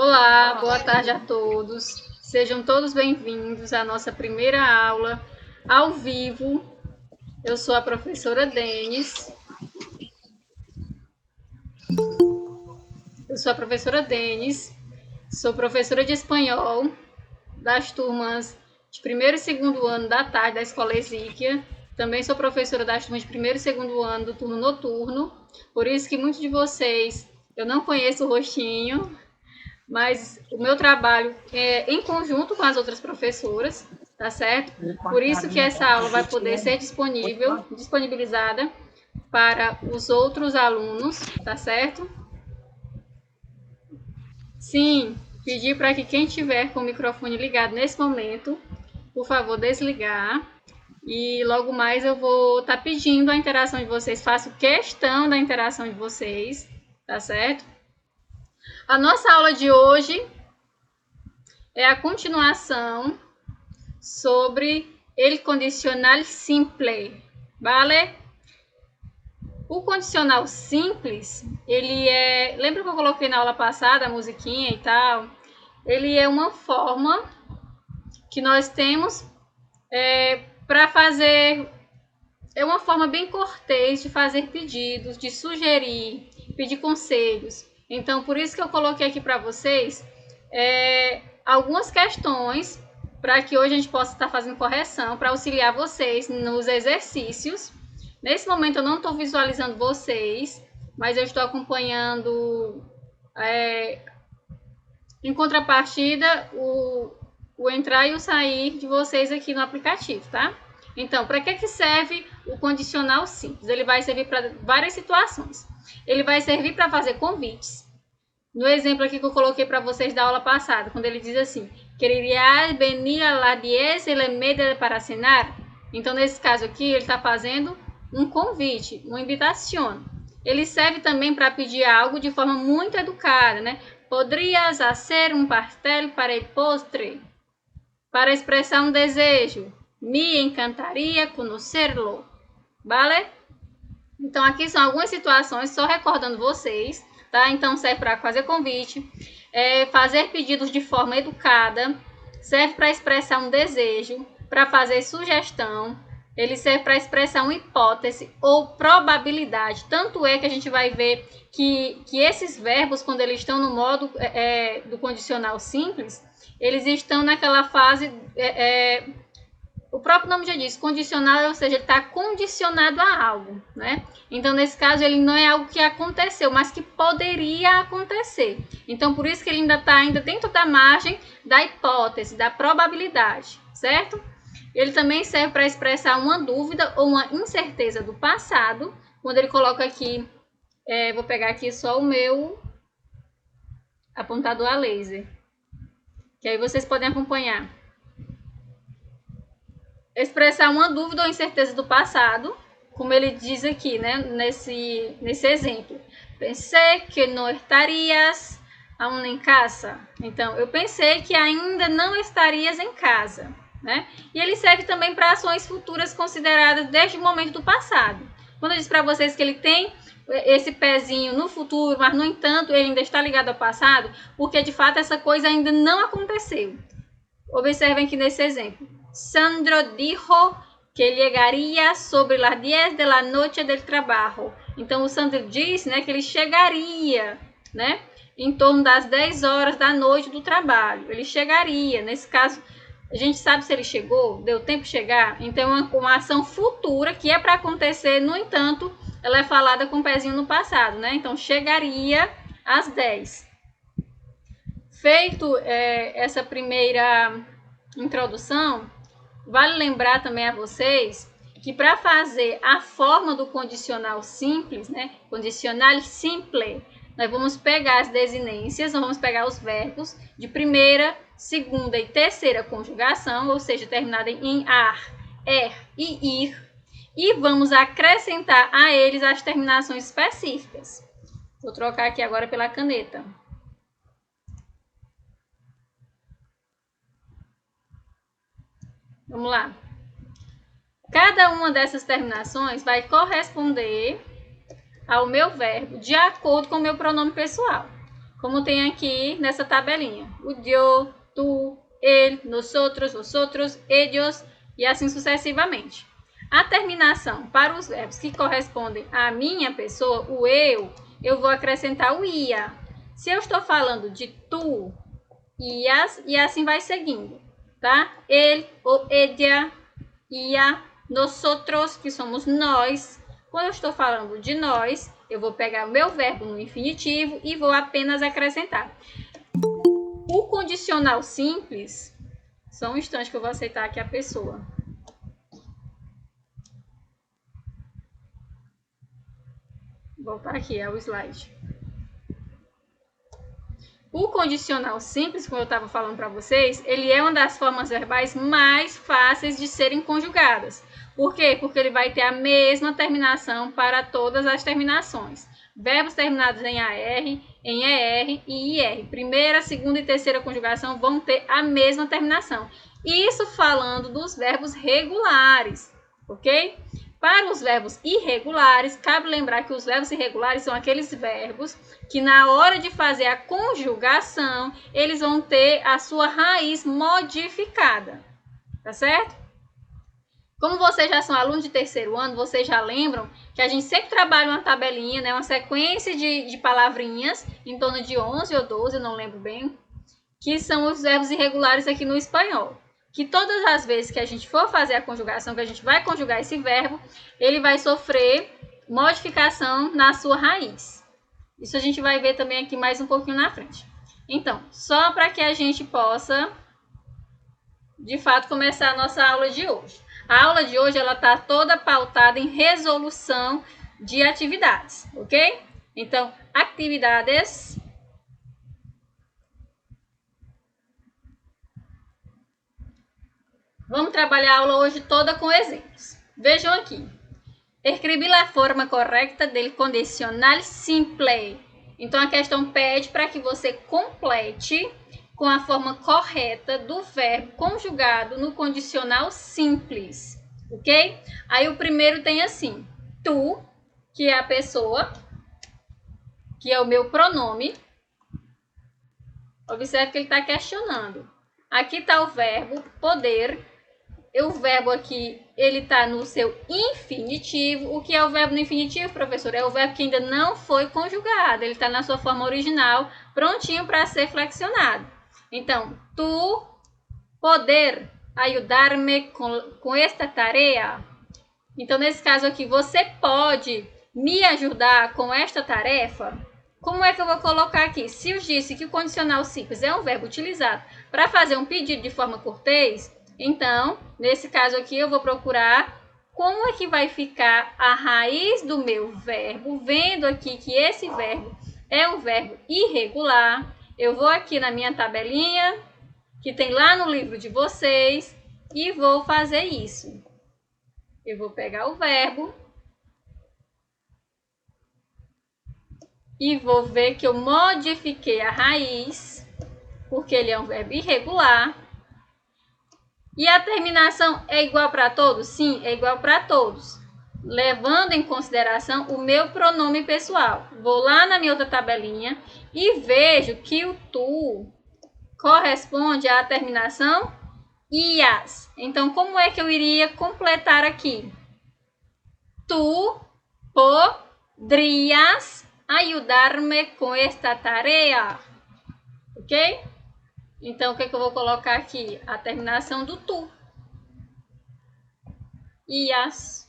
Olá, boa tarde a todos. Sejam todos bem-vindos à nossa primeira aula ao vivo. Eu sou a professora Denis. Sou professora de espanhol das turmas de primeiro e segundo ano da tarde da Escola Exíquia. Também sou professora das turmas de primeiro e segundo ano do turno noturno. Por isso que muitos de vocês eu não conheço o rostinho, mas o meu trabalho é em conjunto com as outras professoras, tá certo? Por isso que essa aula vai poder ser disponibilizada para os outros alunos, tá certo? Sim, pedir para que quem tiver com o microfone ligado nesse momento, por favor, desligar. E logo mais eu vou estar pedindo a interação de vocês, faço questão da interação de vocês, tá certo? A nossa aula de hoje é a continuação sobre el condicional simple, vale? O condicional simples, ele é... Lembra que eu coloquei na aula passada a musiquinha e tal? Ele é uma forma que nós temos para fazer... É uma forma bem cortês de fazer pedidos, de sugerir, pedir conselhos. Então, por isso que eu coloquei aqui para vocês algumas questões para que hoje a gente possa estar fazendo correção, para auxiliar vocês nos exercícios. Nesse momento eu não estou visualizando vocês, mas eu estou acompanhando em contrapartida o entrar e o sair de vocês aqui no aplicativo, tá? Então, para que serve o condicional simples? Ele vai servir para várias situações. Ele vai servir para fazer convites. No exemplo aqui que eu coloquei para vocês da aula passada, quando ele diz assim, quererías venir a las 10:30 para cenar? Então, nesse caso aqui, ele está fazendo um convite, uma invitação. Ele serve também para pedir algo de forma muito educada, né? Podrías hacer um pastel para el postre? Para expressar um desejo. Me encantaria conocerlo. Vale? Então, aqui são algumas situações, só recordando vocês, tá? Então, serve para fazer convite, fazer pedidos de forma educada, serve para expressar um desejo, para fazer sugestão, ele serve para expressar uma hipótese ou probabilidade. Tanto é que a gente vai ver que esses verbos, quando eles estão no modo do condicional simples, eles estão naquela fase... o próprio nome já diz, condicional, ou seja, ele está condicionado a algo, né? Então, nesse caso, ele não é algo que aconteceu, mas que poderia acontecer. Então, por isso que ele ainda está dentro da margem da hipótese, da probabilidade, certo? Ele também serve para expressar uma dúvida ou uma incerteza do passado, quando ele coloca aqui, vou pegar aqui só o meu apontador a laser, que aí vocês podem acompanhar. Expressar uma dúvida ou incerteza do passado, como ele diz aqui, né, nesse exemplo. Pensei que não estarias aún em casa. Então, eu pensei que ainda não estarias em casa, né? E ele serve também para ações futuras consideradas desde o momento do passado. Quando eu disse para vocês que ele tem esse pezinho no futuro, mas, no entanto, ele ainda está ligado ao passado, porque, de fato, essa coisa ainda não aconteceu. Observem aqui nesse exemplo. Sandro dijo que chegaria sobre las 10 de la noche del trabajo. Então, o Sandro disse, né, que ele chegaria, né, em torno das 10 horas da noite do trabalho. Ele chegaria. Nesse caso, a gente sabe se ele chegou, deu tempo de chegar. Então, uma ação futura que é para acontecer, no entanto, ela é falada com o pezinho no passado, né? Então, chegaria às 10. Feito essa primeira introdução, vale lembrar também a vocês que para fazer a forma do condicional simples, né, condicional simple, nós vamos pegar as desinências, nós vamos pegar os verbos de primeira, segunda e terceira conjugação, ou seja, terminada em ar, e ir, e vamos acrescentar a eles as terminações específicas. Vou trocar aqui agora pela caneta. Vamos lá. Cada uma dessas terminações vai corresponder ao meu verbo de acordo com o meu pronome pessoal. como tem aqui nessa tabelinha. O yo, tu, ele, nosotros, vosotros, ellos e assim sucessivamente. A terminação para os verbos que correspondem à minha pessoa, o eu vou acrescentar o ia. Se eu estou falando de tu, ias, e assim vai seguindo, tá? Ele, o ella, ia, nosotros, que somos nós. Quando eu estou falando de nós, eu vou pegar o meu verbo no infinitivo e vou apenas acrescentar. O condicional simples, só um instante que eu vou aceitar aqui a pessoa. Vou voltar aqui ao slide. O condicional simples, como eu estava falando para vocês, ele é uma das formas verbais mais fáceis de serem conjugadas. Por quê? Porque ele vai ter a mesma terminação para todas as terminações. Verbos terminados em AR, em ER e IR. Primeira, segunda e terceira conjugação vão ter a mesma terminação. Isso falando dos verbos regulares, ok? Para os verbos irregulares, cabe lembrar que os verbos irregulares são aqueles verbos que na hora de fazer a conjugação, eles vão ter a sua raiz modificada, tá certo? Como vocês já são alunos de terceiro ano, vocês já lembram que a gente sempre trabalha uma tabelinha, né, uma sequência de palavrinhas, em torno de 11 ou 12, eu não lembro bem, que são os verbos irregulares aqui no espanhol. Que todas as vezes que a gente for fazer a conjugação, que a gente vai conjugar esse verbo, ele vai sofrer modificação na sua raiz. Isso a gente vai ver também aqui mais um pouquinho na frente. Então, só para que a gente possa, de fato, começar a nossa aula de hoje. A aula de hoje ela está toda pautada em resolução de atividades, ok? Então, atividades. Vamos trabalhar a aula hoje toda com exemplos. Vejam aqui. Escrevi a forma correta del condicional simple. Então, a questão pede para que você complete com a forma correta do verbo conjugado no condicional simples, ok? Aí, o primeiro tem assim, tu, que é a pessoa, que é o meu pronome. Observe que ele está questionando. Aqui está o verbo poder. O verbo aqui, ele está no seu infinitivo. O que é o verbo no infinitivo, professor? É o verbo que ainda não foi conjugado. Ele está na sua forma original, prontinho para ser flexionado. Então, tu poder ajudar-me com esta tarefa. Então, nesse caso aqui, você pode me ajudar com esta tarefa? Como é que eu vou colocar aqui? Se eu disse que o condicional simples é um verbo utilizado para fazer um pedido de forma cortês, então, nesse caso aqui, eu vou procurar como é que vai ficar a raiz do meu verbo, vendo aqui que esse verbo é um verbo irregular. Eu vou aqui na minha tabelinha, que tem lá no livro de vocês, e vou fazer isso. Eu vou pegar o verbo e vou ver que eu modifiquei a raiz, porque ele é um verbo irregular. E a terminação é igual para todos? Sim, é igual para todos, levando em consideração o meu pronome pessoal. Vou lá na minha outra tabelinha e vejo que o tu corresponde à terminação ias. Então, como é que eu iria completar aqui? Tu podrías ajudar-me com esta tarefa, ok? Então, o que é que eu vou colocar aqui? A terminação do tu. Ias.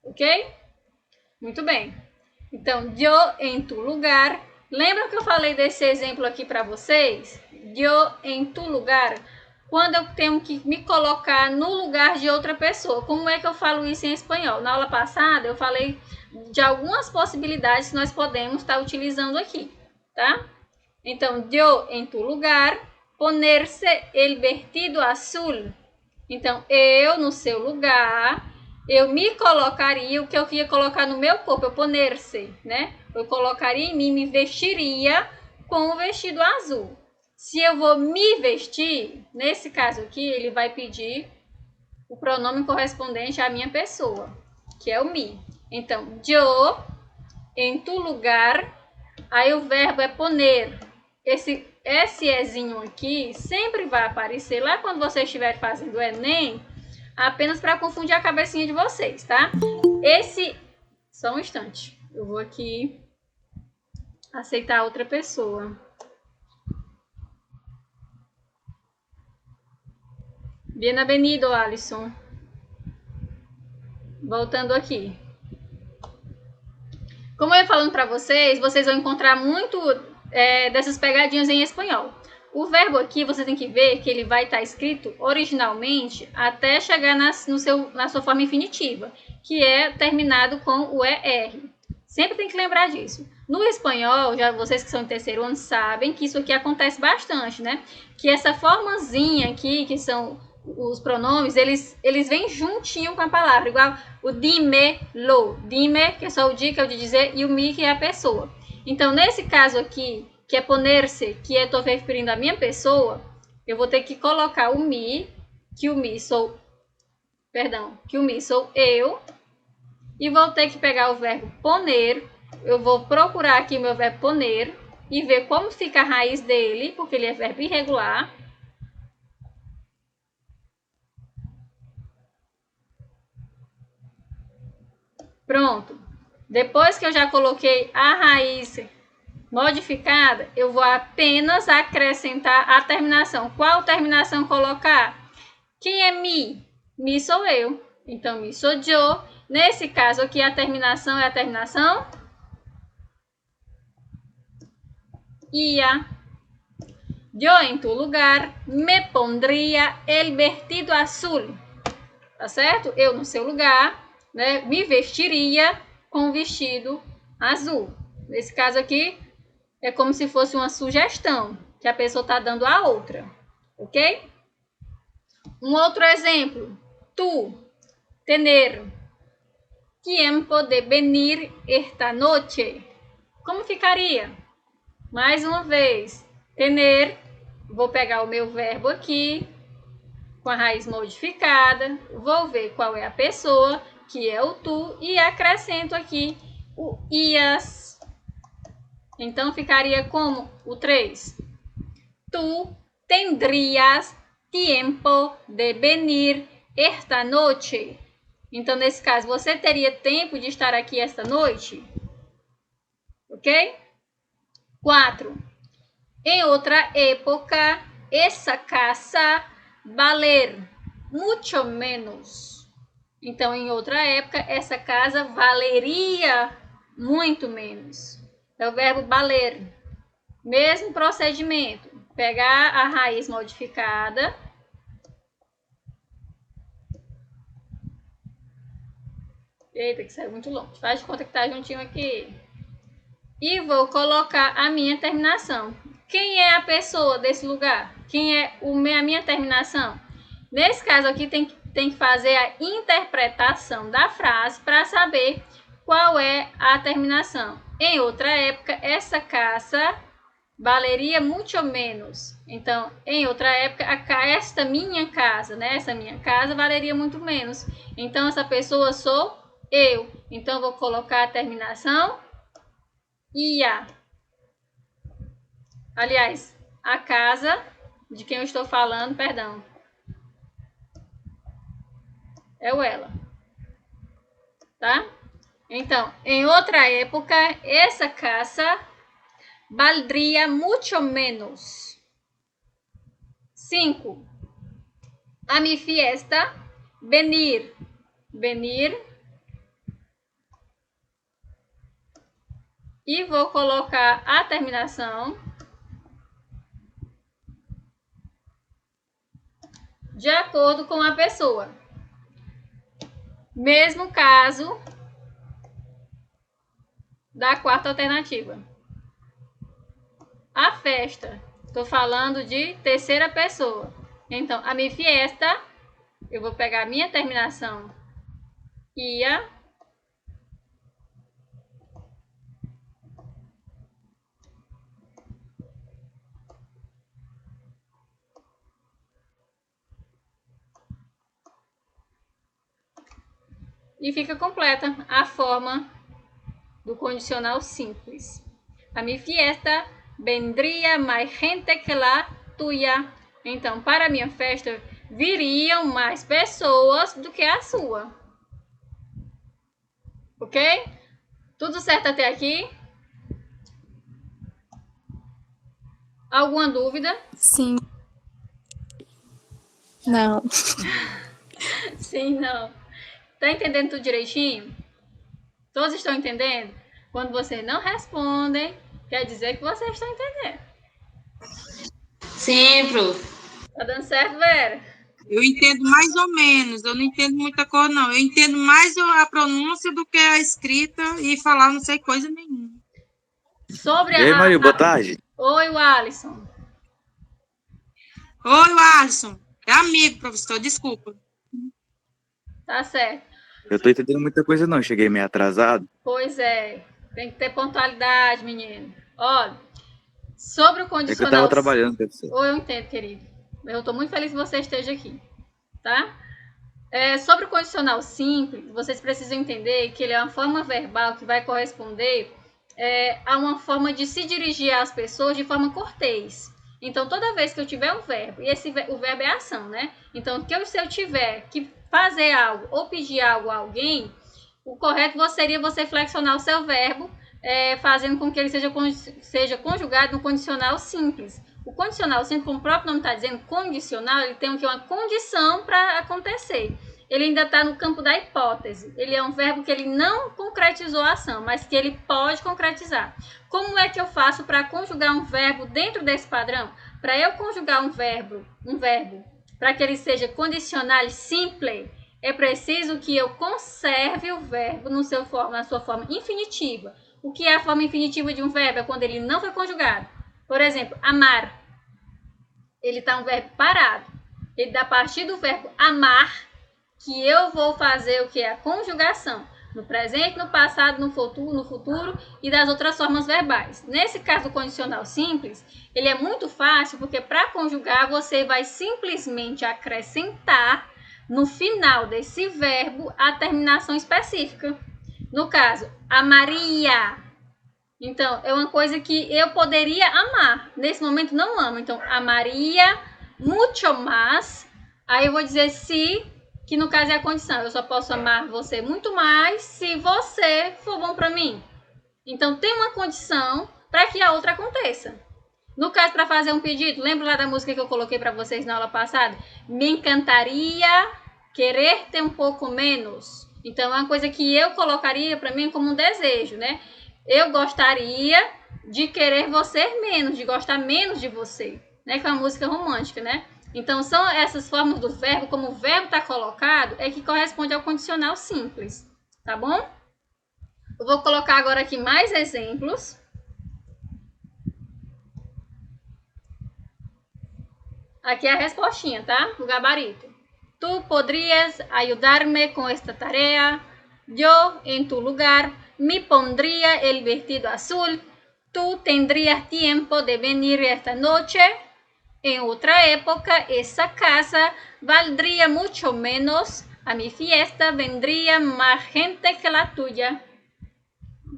Ok? Muito bem. Então, yo em tu lugar. Lembra que eu falei desse exemplo aqui para vocês? Yo em tu lugar. Quando eu tenho que me colocar no lugar de outra pessoa. Como é que eu falo isso em espanhol? Na aula passada, eu falei de algumas possibilidades que nós podemos estar utilizando aqui, tá? Então, yo em tu lugar, ponerse el vestido azul. Então, eu no seu lugar, eu me colocaria, o que eu ia colocar no meu corpo, eu ponerse, né? Eu colocaria em mim, me vestiria com o vestido azul. Se eu vou me vestir, nesse caso aqui, ele vai pedir o pronome correspondente à minha pessoa, que é o me. Então, yo en tu lugar Aí o verbo é poner. Esse SEzinho aqui sempre vai aparecer lá quando você estiver fazendo o Enem, apenas para confundir a cabecinha de vocês, tá? Só um instante. Eu vou aqui aceitar outra pessoa. Bem-vindo, Alisson. Voltando aqui. Como eu ia falando para vocês, vocês vão encontrar muito dessas pegadinhas em espanhol. O verbo aqui, você tem que ver que ele vai estar escrito originalmente até chegar na sua forma infinitiva, que é terminado com o ER. Sempre tem que lembrar disso. No espanhol, já vocês que são em terceiro ano sabem que isso aqui acontece bastante, né? Que essa formazinha aqui, que são os pronomes, eles vêm juntinho com a palavra, igual o dime-lo. Dime, que é só o di, que é o de dizer, e o mi, que é a pessoa. Então, nesse caso aqui, que é poner-se, que eu estou referindo a minha pessoa, eu vou ter que colocar o mi, que o mi sou eu, e vou ter que pegar o verbo poner. Eu vou procurar aqui o meu verbo poner e ver como fica a raiz dele, porque ele é verbo irregular. Pronto. Depois que eu já coloquei a raiz modificada, eu vou apenas acrescentar a terminação. Qual terminação colocar? Quem é mi? Mi sou eu. Então, mi sou eu. Nesse caso aqui, a terminação é a terminação ia. Yo, em tu lugar, me pondría el vestido azul. Tá certo? Eu, no seu lugar, né, me vestiria com o vestido azul. Nesse caso aqui, é como se fosse uma sugestão que a pessoa está dando à outra. Ok? Um outro exemplo. Tu, tener tiempo de venir esta noche. Como ficaria? Mais uma vez. Tener, vou pegar o meu verbo aqui, com a raiz modificada, vou ver qual é a pessoa, que é o tu, e acrescento aqui o ias. Então, ficaria como o 3. Tu tendrías tiempo de venir esta noche. Então, nesse caso, você teria tempo de estar aqui esta noite? Ok? 4. Em outra época, essa casa valer muito menos. Então, em outra época, essa casa valeria muito menos. É o verbo valer. Mesmo procedimento. Pegar a raiz modificada. Eita, que saiu muito longe. Faz de conta que tá juntinho aqui. E vou colocar a minha terminação. Quem é a pessoa desse lugar? Quem é a minha terminação? Nesse caso aqui, tem que fazer a interpretação da frase para saber qual é a terminação. Em outra época, essa casa valeria muito menos. Então, em outra época, esta minha casa, né? Essa minha casa valeria muito menos. Então, essa pessoa sou eu. Então, vou colocar a terminação ia. Aliás, a casa de quem eu estou falando, perdão, é o ela. Tá? Então, em outra época, essa casa valdria muito menos. 5. A mi fiesta, venir. Venir. E vou colocar a terminação de acordo com a pessoa. Mesmo caso da quarta alternativa. A festa. Estou falando de terceira pessoa. Então, a mi fiesta, eu vou pegar a minha terminação ia. E fica completa a forma do condicional simples. A mi fiesta vendría mais gente que la tuya. Então, para a minha festa, viriam mais pessoas do que a sua. Ok? Tudo certo até aqui? Alguma dúvida? Sim. Não. Sim, não. Tá entendendo tudo direitinho? Todos estão entendendo? Quando vocês não respondem, quer dizer que vocês estão entendendo. Sim, prof. Tá dando certo, Vera? Eu entendo mais ou menos, eu não entendo muita coisa, não. Eu entendo mais a pronúncia do que a escrita e falar não sei coisa nenhuma. Sobre E aí, Maria, boa tarde. Oi, Alisson. Oi, Alisson. É amigo, professor, desculpa. Tá certo. Eu tô entendendo muita coisa não, cheguei meio atrasado. Pois é, tem que ter pontualidade, menino. Olha, sobre o É que eu condicional... tava trabalhando, professor. Ou eu entendo, querido. Eu tô muito feliz que você esteja aqui, tá? Sobre o condicional simples, vocês precisam entender que ele é uma forma verbal que vai corresponder a uma forma de se dirigir às pessoas de forma cortês. Então, toda vez que eu tiver um verbo, e o verbo é ação, né? Então, se eu tiver que fazer algo ou pedir algo a alguém, o correto seria você flexionar o seu verbo, fazendo com que ele seja conjugado no condicional simples. O condicional simples, como o próprio nome está dizendo, condicional, ele tem uma condição para acontecer. Ele ainda está no campo da hipótese. Ele é um verbo que ele não concretizou a ação, mas que ele pode concretizar. Como é que eu faço para conjugar um verbo dentro desse padrão? Para eu conjugar um verbo, para que ele seja condicional simple, é preciso que eu conserve o verbo na sua forma infinitiva. O que é a forma infinitiva de um verbo? É quando ele não foi conjugado. Por exemplo, amar. Ele está um verbo parado. Ele dá a partir do verbo amar que eu vou fazer o que é a conjugação. No presente, no passado, no futuro e das outras formas verbais. Nesse caso, o condicional simples, ele é muito fácil porque para conjugar você vai simplesmente acrescentar no final desse verbo a terminação específica. No caso, amaria. Então, é uma coisa que eu poderia amar. Nesse momento, não amo. Então, amaria mucho más. Aí eu vou dizer se, que no caso é a condição. Eu só posso amar você muito mais se você for bom para mim. Então, tem uma condição para que a outra aconteça. No caso, para fazer um pedido, lembra lá da música que eu coloquei para vocês na aula passada? Me encantaria querer ter um pouco menos. Então, é uma coisa que eu colocaria para mim como um desejo, né? Eu gostaria de querer você menos, de gostar menos de você, né? Que é uma música romântica, né? Então, são essas formas do verbo, como o verbo está colocado, é que corresponde ao condicional simples, tá bom? Eu vou colocar agora aqui mais exemplos. Aqui é a respostinha, tá? O gabarito. Tu podrías ayudarme con esta tarea. Yo, en tu lugar, me pondría el vestido azul. Tú tendrías tiempo de venir esta noche. En otra época, esa casa valdría mucho menos. A mi fiesta vendría más gente que la tuya.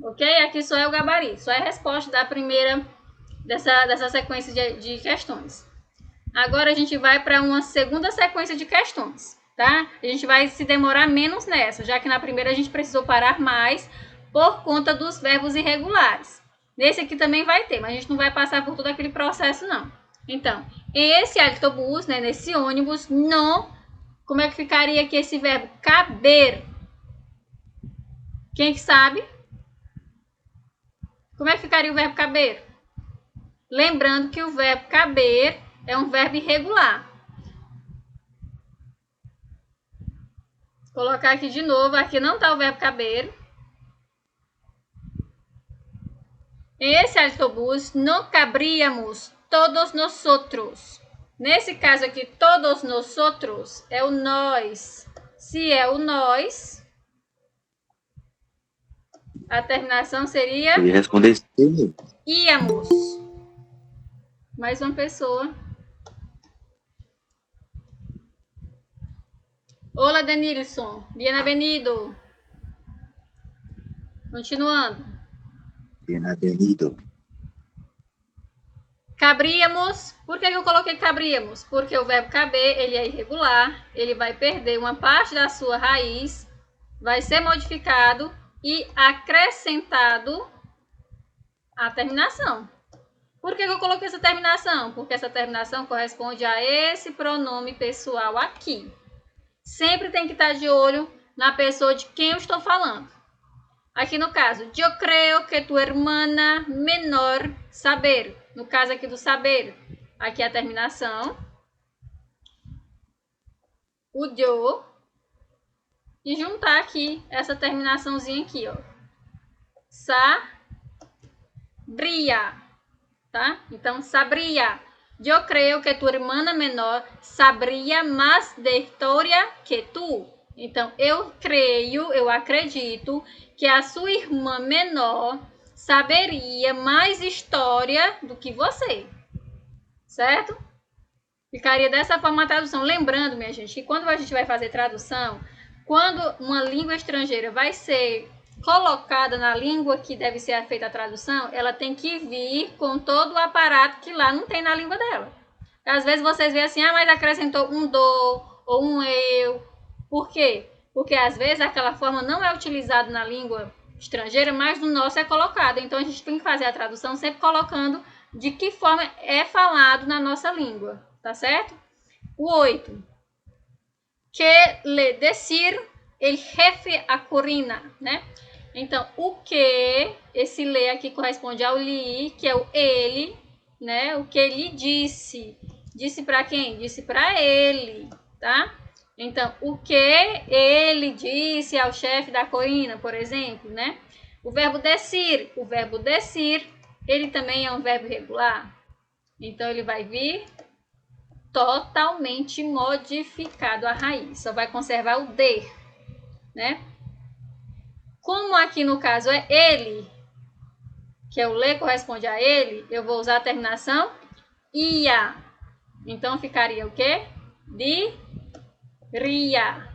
Ok? Aqui só é o gabarito, só é a resposta da primeira dessa sequência de questões. Agora a gente vai para uma segunda sequência de questões, tá? A gente vai se demorar menos nessa, já que na primeira a gente precisou parar mais por conta dos verbos irregulares. Nesse aqui também vai ter, mas a gente não vai passar por todo aquele processo, não. Então, esse autobus, né, nesse ônibus, não... Como é que ficaria aqui esse verbo? Caber. Quem que sabe? Como é que ficaria o verbo caber? Lembrando que o verbo caber é um verbo irregular. Vou colocar aqui de novo. Aqui não está o verbo caber. Em esse autobus não cabríamos todos nosotros. Nesse caso aqui, todos nosotros é o nós. Se é o nós, a terminação seria... Eu ia responder sim. íamos. Mais uma pessoa. Olá, Denilson. Bienvenido. Continuando. Bienvenido. Cabríamos. Por que eu coloquei cabríamos? Porque o verbo caber, ele é irregular, ele vai perder uma parte da sua raiz, vai ser modificado e acrescentado a terminação. Por que eu coloquei essa terminação? Porque essa terminação corresponde a esse pronome pessoal aqui. Sempre tem que estar de olho na pessoa de quem eu estou falando. Aqui no caso, eu creo que tu hermana menor saber. No caso aqui do saber, aqui a terminação. O yo. E juntar aqui essa terminaçãozinha aqui, ó. Sabría. Tá? Então, sabría. Eu creio que tu hermana menor sabría mais de história que tu. Então, eu creio, eu acredito que a sua irmã menor saberia mais história do que você. Certo? Ficaria dessa forma a tradução. Lembrando, minha gente, que quando a gente vai fazer tradução, quando uma língua estrangeira vai ser colocada na língua que deve ser feita a tradução, ela tem que vir com todo o aparato que lá não tem na língua dela. Às vezes vocês veem assim, mas acrescentou um do ou um eu. Por quê? Porque às vezes aquela forma não é utilizada na língua estrangeira, mas no nosso é colocada. Então a gente tem que fazer a tradução sempre colocando de que forma é falado na nossa língua, tá certo? O 8. Que le decir el jefe a Corina, né? Então, o que, esse le aqui corresponde ao li, que é o ele, né? O que ele disse. Disse para quem? Disse para ele, tá? Então, o que ele disse ao chefe da Corina, por exemplo, né? O verbo decir, ele também é um verbo regular. Então, ele vai vir totalmente modificado a raiz. Só vai conservar o de, né? Como aqui no caso é ele, que é o le corresponde a ele, eu vou usar a terminação ia. Então, ficaria o quê? Diria.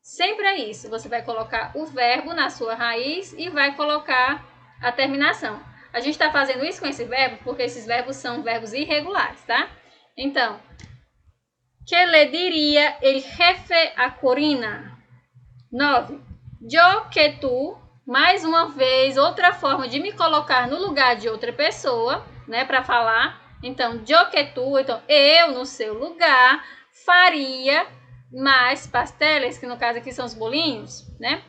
Sempre é isso. Você vai colocar o verbo na sua raiz e vai colocar a terminação. A gente está fazendo isso com esse verbo porque esses verbos são verbos irregulares, tá? Então, que le diria el jefe a Corina? 9. Eu que tu, mais uma vez, outra forma de me colocar no lugar de outra pessoa, né, para falar. Então, eu que tu, então, eu no seu lugar faria mais pasteles, que no caso aqui são os bolinhos, né?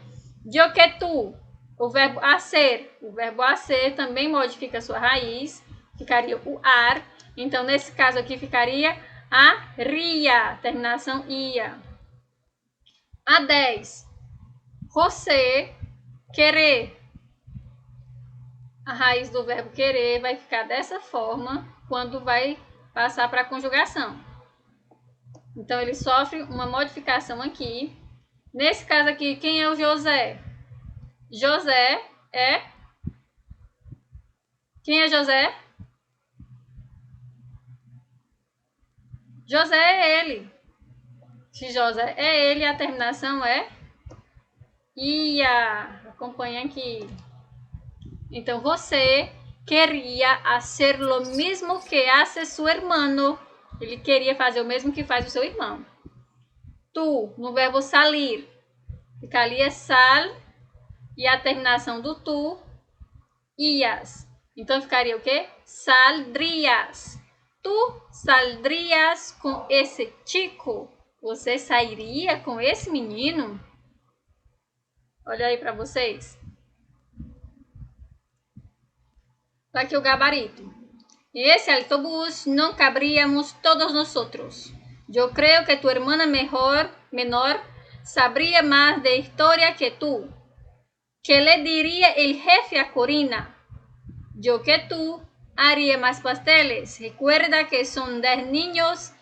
Eu que tu, o verbo hacer. O verbo hacer também modifica a sua raiz, ficaria o ar. Então, nesse caso aqui, ficaria haria, terminação ia. A 10. Você querer. A raiz do verbo querer vai ficar dessa forma quando vai passar para a conjugação. Então, ele sofre uma modificação aqui. Nesse caso aqui, quem é o José? José é... Quem é José? José é ele. Se José é ele, a terminação é ia. Acompanha aqui. Então, você queria hacer lo mismo que hace su hermano. Ele queria fazer o mesmo que faz o seu irmão. Tu, no verbo salir, ficaria sal e a terminação do tu, ias. Então, ficaria o quê? Saldrias. Tu saldrias com esse chico? Você sairia com esse menino? Olha aí para vocês. Tá aqui o gabarito. En ese autobús no cabríamos todos nosotros. Yo creo que tu hermana menor sabría más de historia que tú. ¿Qué le diría el jefe a Corina? Yo que tú haría más pasteles. Recuerda que son 10 niños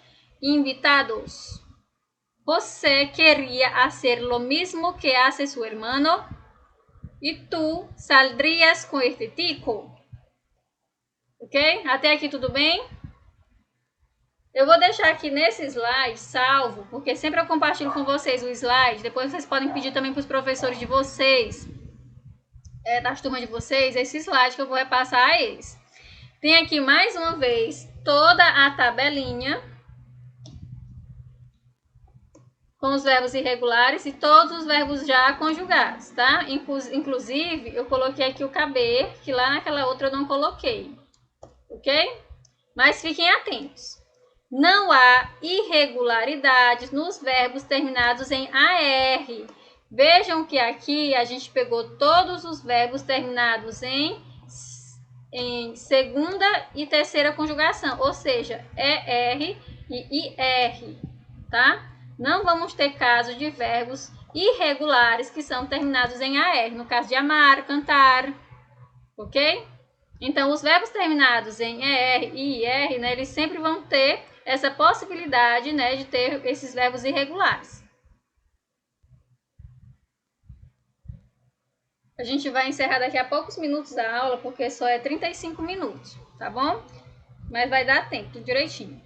invitados. José quería hacer lo mismo que hace su hermano. Y tú saldrías con este tico. Ok? Até aqui tudo bem? Eu vou deixar aqui nesse slide salvo, porque sempre eu compartilho com vocês o slide. Depois vocês podem pedir também para os professores de vocês, das turmas de vocês, esse slide que eu vou repassar a eles. Tem aqui mais uma vez toda a tabelinha com os verbos irregulares e todos os verbos já conjugados, tá? Inclusive, eu coloquei aqui o caber, que lá naquela outra eu não coloquei, ok? Mas fiquem atentos. Não há irregularidades nos verbos terminados em AR. Vejam que aqui a gente pegou todos os verbos terminados em segunda e terceira conjugação, ou seja, ER e IR, tá? Não vamos ter casos de verbos irregulares que são terminados em AR, no caso de amar, cantar, ok? Então, os verbos terminados em ER e IR, né, eles sempre vão ter essa possibilidade, né, de ter esses verbos irregulares. A gente vai encerrar daqui a poucos minutos a aula, porque só é 35 minutos, tá bom? Mas vai dar tempo, tudo direitinho.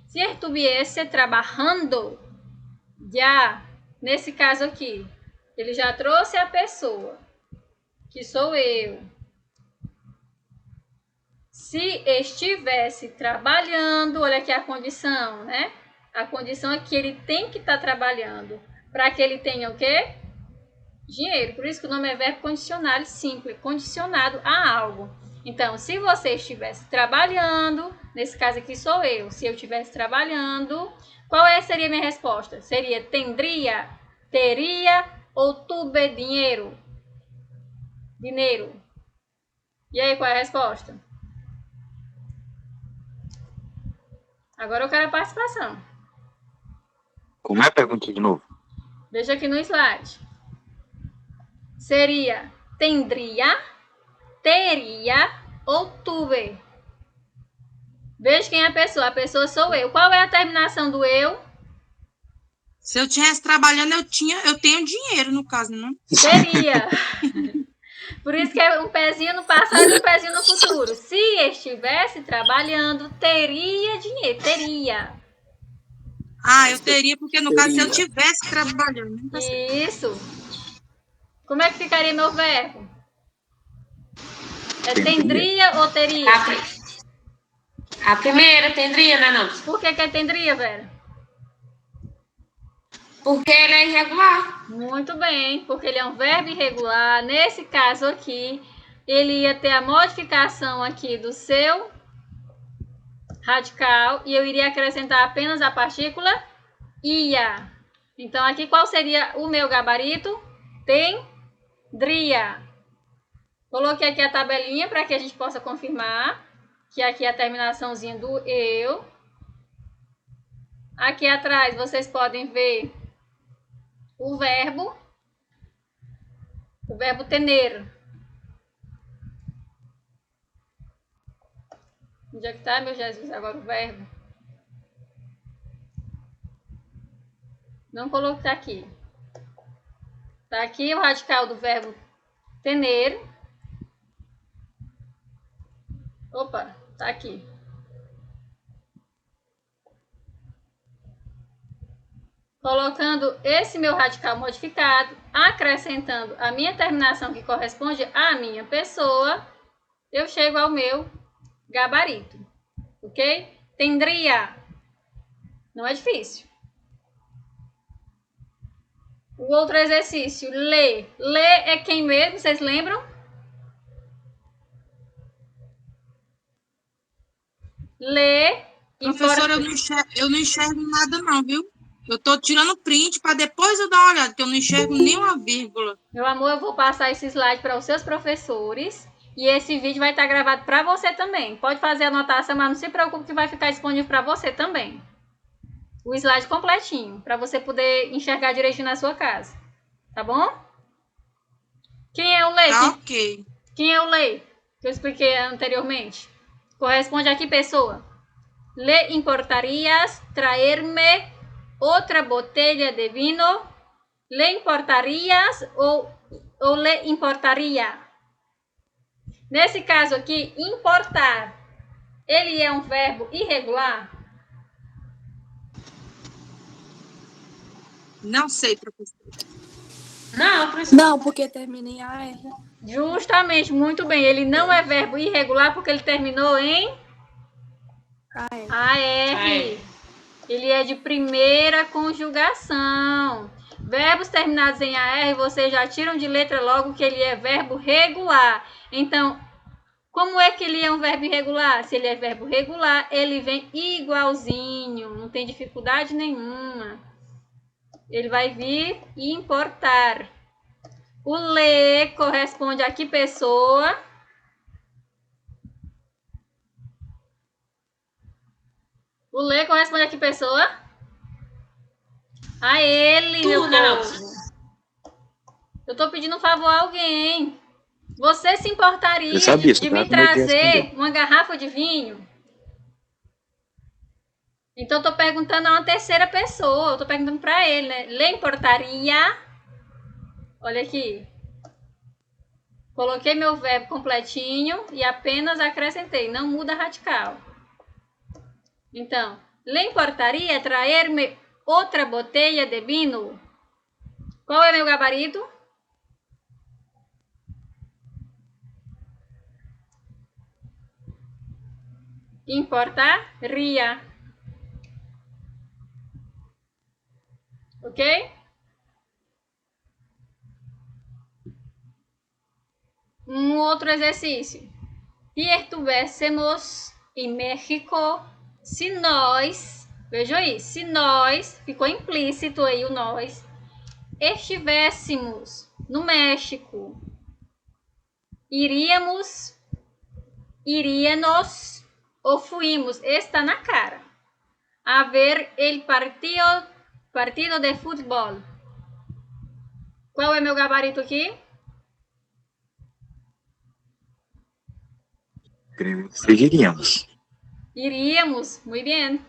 Se estuviese trabalhando, já, nesse caso aqui, ele já trouxe a pessoa, que sou eu. Se estivesse trabalhando, olha aqui a condição, né? A condição é que ele tem que estar trabalhando, para que ele tenha o quê? Dinheiro. Por isso que o nome é verbo condicional simples, condicionado a algo. Então, se você estivesse trabalhando, nesse caso aqui sou eu, se eu estivesse trabalhando, seria a minha resposta? Seria tendria, teria ou tuve dinheiro? Dinheiro. E aí, qual é a resposta? Agora eu quero a participação. Como é a pergunta de novo? Veja aqui no slide. Seria tendria, teria ou tuve? Veja quem é a pessoa. A pessoa sou eu. Qual é a terminação do eu? Se eu estivesse trabalhando, eu tenho dinheiro, no caso, não? Teria. Por isso que é um pezinho no passado e um pezinho no futuro. Se estivesse trabalhando, teria dinheiro. Teria. Ah, eu teria, porque no caso, se eu estivesse trabalhando. Não tá certo. Isso. Como é que ficaria meu verbo? É tendria ou teria? A primeira, tendria, né, não? Por que é tendria, Vera? Porque ele é irregular. Muito bem, porque ele é um verbo irregular. Nesse caso aqui, ele ia ter a modificação aqui do seu radical e eu iria acrescentar apenas a partícula ia. Então, aqui qual seria o meu gabarito? Tendria. Coloquei aqui a tabelinha para que a gente possa confirmar que aqui é a terminaçãozinha do eu. Aqui atrás vocês podem ver o verbo tener. Onde é que está, meu Jesus, agora o verbo? Não coloquei aqui. Está aqui o radical do verbo tener. Opa, tá aqui. Colocando esse meu radical modificado, acrescentando a minha terminação que corresponde à minha pessoa, eu chego ao meu gabarito, ok? Tendria. Não é difícil. O outro exercício, lê. Lê é quem mesmo, vocês lembram? Lê. Professora, eu não enxergo nada não, viu? Eu tô tirando print para depois eu dar uma olhada, porque eu não enxergo nenhuma vírgula. Meu amor, eu vou passar esse slide para os seus professores e esse vídeo vai estar gravado para você também. Pode fazer a anotação, mas não se preocupe que vai ficar disponível para você também. O slide completinho, para você poder enxergar direitinho na sua casa. Tá bom? Quem é o Lei? Tá ok. Quem é o Lei? Que eu expliquei anteriormente. Corresponde a que pessoa? ¿Le importarías traerme outra botella de vino? ¿Le importarías ou le importaria? Nesse caso aqui, importar, ele é um verbo irregular? Não sei, professor. Não, professor. Não, porque termina em AR. Justamente, muito bem. Ele não é verbo irregular porque ele terminou em AR. Ele é de primeira conjugação. Verbos terminados em AR, vocês já tiram de letra logo que ele é verbo regular. Então, como é que ele é um verbo irregular? Se ele é verbo regular, ele vem igualzinho, não tem dificuldade nenhuma. Ele vai vir importar. O ler corresponde a que pessoa? O ler corresponde a que pessoa? A ele, meu povo. Eu tô pedindo um favor a alguém. Você se importaria de me trazer uma garrafa de vinho? Então, eu tô perguntando a uma terceira pessoa. Eu tô perguntando para ele, né? Lhe importaria? Olha aqui. Coloquei meu verbo completinho e apenas acrescentei. Não muda radical. Então, lhe importaria trazer-me outra botella de vinho? Qual é meu gabarito? Importaria. Ok? Um outro exercício. Se estivéssemos em México, se nós, vejam aí, se nós, ficou implícito aí o nós, estivéssemos no México, iríamos ou fuimos, está na cara, a ver el partido de futebol. Qual é meu gabarito aqui? Creio que seguiríamos. Iríamos, muito bem.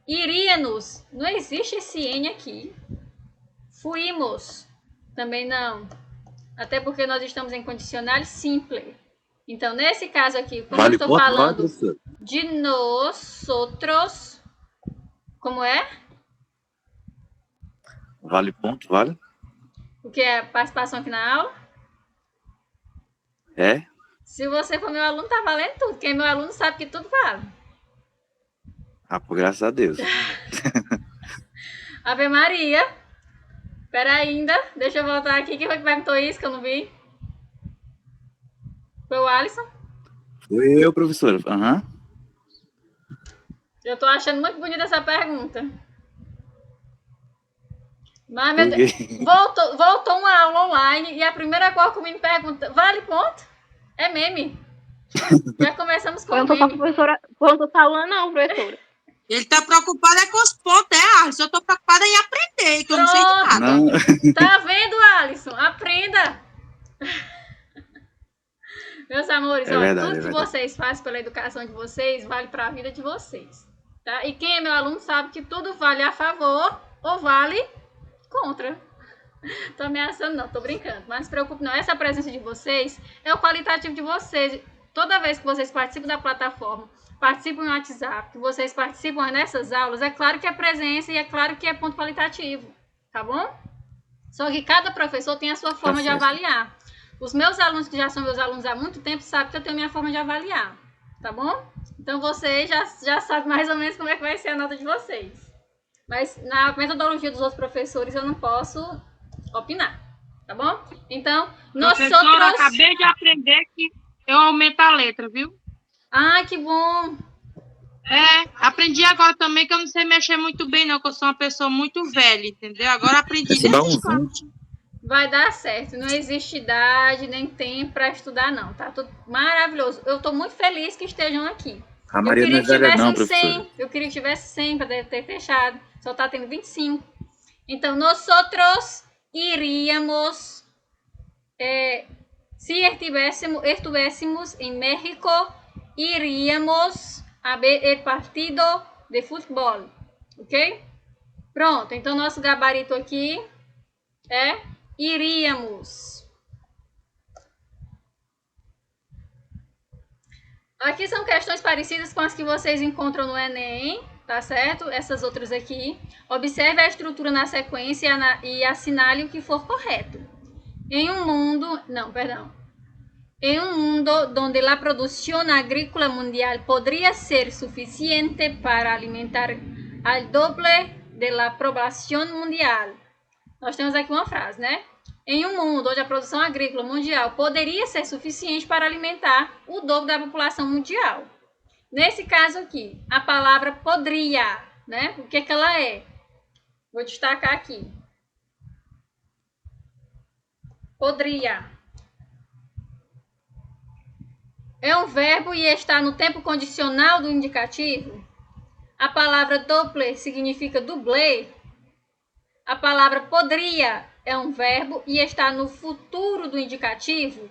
Iríamos, não existe esse N aqui. Fuimos, também não. Até porque nós estamos em condicional simples. Então, nesse caso aqui, como eu estou falando de nós outros, como é? Vale ponto, vale? O que é participação aqui na aula? É? Se você for meu aluno, tá valendo tudo. Quem é meu aluno sabe que tudo vale. Ah, por graças a Deus. Ave Maria. Espera ainda. Deixa eu voltar aqui. Quem foi que perguntou isso que eu não vi? Foi o Alisson? Foi eu, professora. Aham. Eu tô achando muito bonita essa pergunta. Mas, meu Deus, voltou uma aula online e a primeira coisa que me pergunta, vale ponto? É meme. Já começamos com Eu meme. não tô professora, ponto falando não, professora. Ele tá preocupado com os pontos, Alisson? Eu tô preocupada em aprender, que eu não sei de nada. Não. Tá vendo, Alisson? Aprenda. Meus amores, ó, verdade, tudo que vocês fazem pela educação de vocês vale para a vida de vocês. Tá? E quem é meu aluno sabe que tudo vale a favor ou vale contra. Tô ameaçando, não, tô brincando. Mas não se preocupe, não. Essa presença de vocês é o qualitativo de vocês. Toda vez que vocês participam da plataforma, participam no WhatsApp, que vocês participam nessas aulas, é claro que é presença e é claro que é ponto qualitativo. Tá bom? Só que cada professor tem a sua forma de avaliar. Os meus alunos, que já são meus alunos há muito tempo, sabem que eu tenho minha forma de avaliar. Tá bom? Então, vocês já sabem mais ou menos como é que vai ser a nota de vocês. Mas, na metodologia dos outros professores, eu não posso opinar. Tá bom? Então, nós outros... Eu acabei de aprender que eu aumento a letra, viu? Ah, que bom! É, aprendi agora também que eu não sei mexer muito bem, não, que eu sou uma pessoa muito velha, entendeu? Agora aprendi Você dá um nesse zoom. Vai dar certo. Não existe idade nem tempo para estudar, não. Tá tudo maravilhoso. Eu tô muito feliz que estejam aqui. A Maria não é velha não, professora. Eu queria que tivesse 100 para ter fechado. Só tá tendo 25. Então, nós outros iríamos, se estivéssemos em México, iríamos a ver o partido de futebol. Ok? Pronto. Então, nosso gabarito aqui é iríamos. Aqui são questões parecidas com as que vocês encontram no Enem, tá certo? Essas outras aqui. Observe a estrutura na sequência e assinale o que for correto. Em um mundo... Não, perdão. En un mundo donde la producción agrícola mundial podría ser suficiente para alimentar al doble de la población mundial. Nós temos aqui uma frase, né? Em um mundo onde a produção agrícola mundial poderia ser suficiente para alimentar o dobro da população mundial. Nesse caso aqui, a palavra poderia, né? O que ela é? Vou destacar aqui. Poderia. É um verbo e está no tempo condicional do indicativo. A palavra doble significa dublê. A palavra poderia é um verbo e está no futuro do indicativo.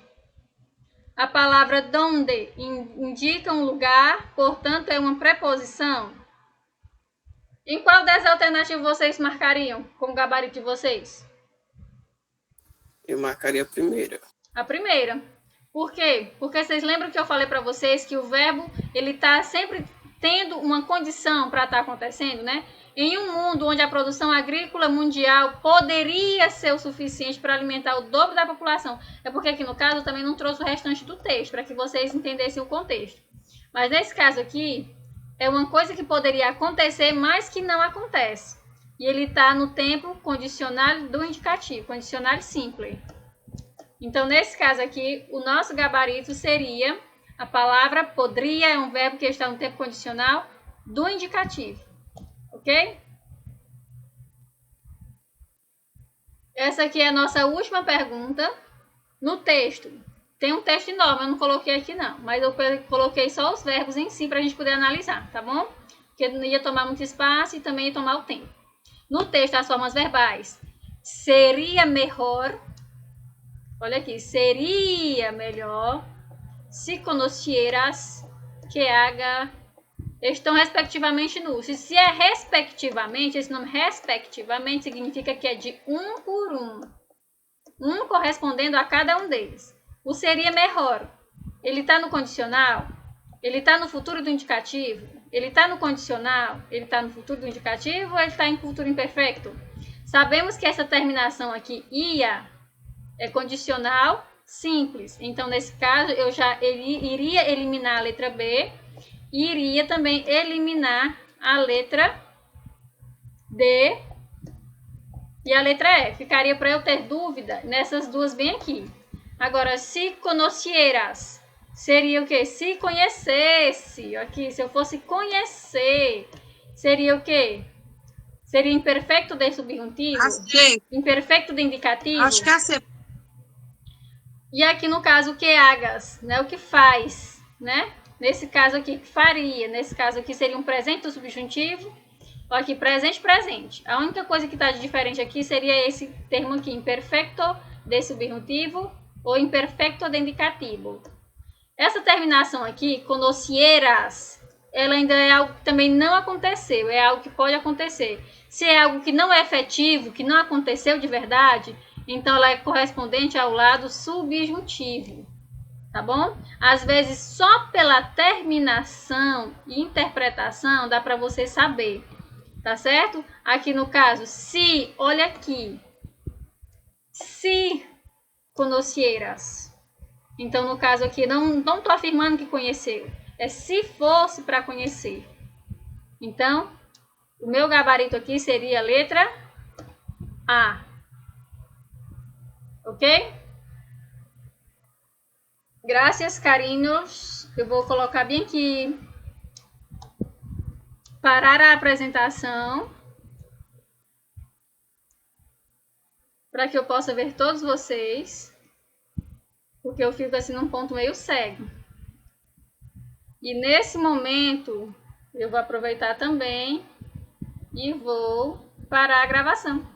A palavra donde indica um lugar, portanto, é uma preposição. Em qual das alternativas vocês marcariam com o gabarito de vocês? Eu marcaria a primeira. A primeira. Por quê? Porque vocês lembram que eu falei para vocês que o verbo ele está sempre tendo uma condição para estar acontecendo, né? Em um mundo onde a produção agrícola mundial poderia ser o suficiente para alimentar o dobro da população. É porque aqui no caso eu também não trouxe o restante do texto, para que vocês entendessem o contexto. Mas nesse caso aqui, é uma coisa que poderia acontecer, mas que não acontece. E ele está no tempo condicional do indicativo, condicional simples. Então, nesse caso aqui, o nosso gabarito seria a palavra poderia, é um verbo que está no tempo condicional do indicativo. Ok? Essa aqui é a nossa última pergunta no texto. Tem um texto enorme, eu não coloquei aqui não, mas eu coloquei só os verbos em si para a gente poder analisar, tá bom? Porque não ia tomar muito espaço e também ia tomar o tempo. No texto, as formas verbais. Seria melhor, olha aqui, seria melhor se conhecieras que haga, estão respectivamente no uso. Se é respectivamente, esse nome respectivamente significa que é de um por um. Um correspondendo a cada um deles. O seria melhor, ele está no condicional, ele está no futuro do indicativo, ele está no condicional, ele está no futuro do indicativo ou ele está em futuro imperfeito? Sabemos que essa terminação aqui, ia, é condicional simples. Então, nesse caso, eu já iria eliminar a letra B e iria também eliminar a letra D e a letra E. Ficaria para eu ter dúvida nessas duas bem aqui. Agora, se conhecieras, seria o quê? Se conhecesse. Aqui, se eu fosse conhecer, seria o quê? Seria imperfeito de subjuntivo? Imperfeito de indicativo? Acho que é assim. E aqui no caso, o que hagas, né? O que faz, né? Nesse caso aqui, faria. Nesse caso aqui seria um presente do subjuntivo. Ó, aqui, presente, presente. A única coisa que está de diferente aqui seria esse termo aqui, imperfecto de subjuntivo ou imperfecto de indicativo. Essa terminação aqui, conhecieras, ela ainda é algo que também não aconteceu, é algo que pode acontecer. Se é algo que não é efetivo, que não aconteceu de verdade, então ela é correspondente ao lado subjuntivo, tá bom? Às vezes, só pela terminação e interpretação dá para você saber, tá certo? Aqui no caso, se, olha aqui, se conhecieras. Então, no caso aqui, não estou afirmando que conheceu, é se fosse para conhecer. Então, o meu gabarito aqui seria a letra A. Ok? Graças, carinhos. Eu vou colocar bem aqui. Parar a apresentação. Para que eu possa ver todos vocês. Porque eu fico assim num ponto meio cego. E nesse momento, eu vou aproveitar também e vou parar a gravação.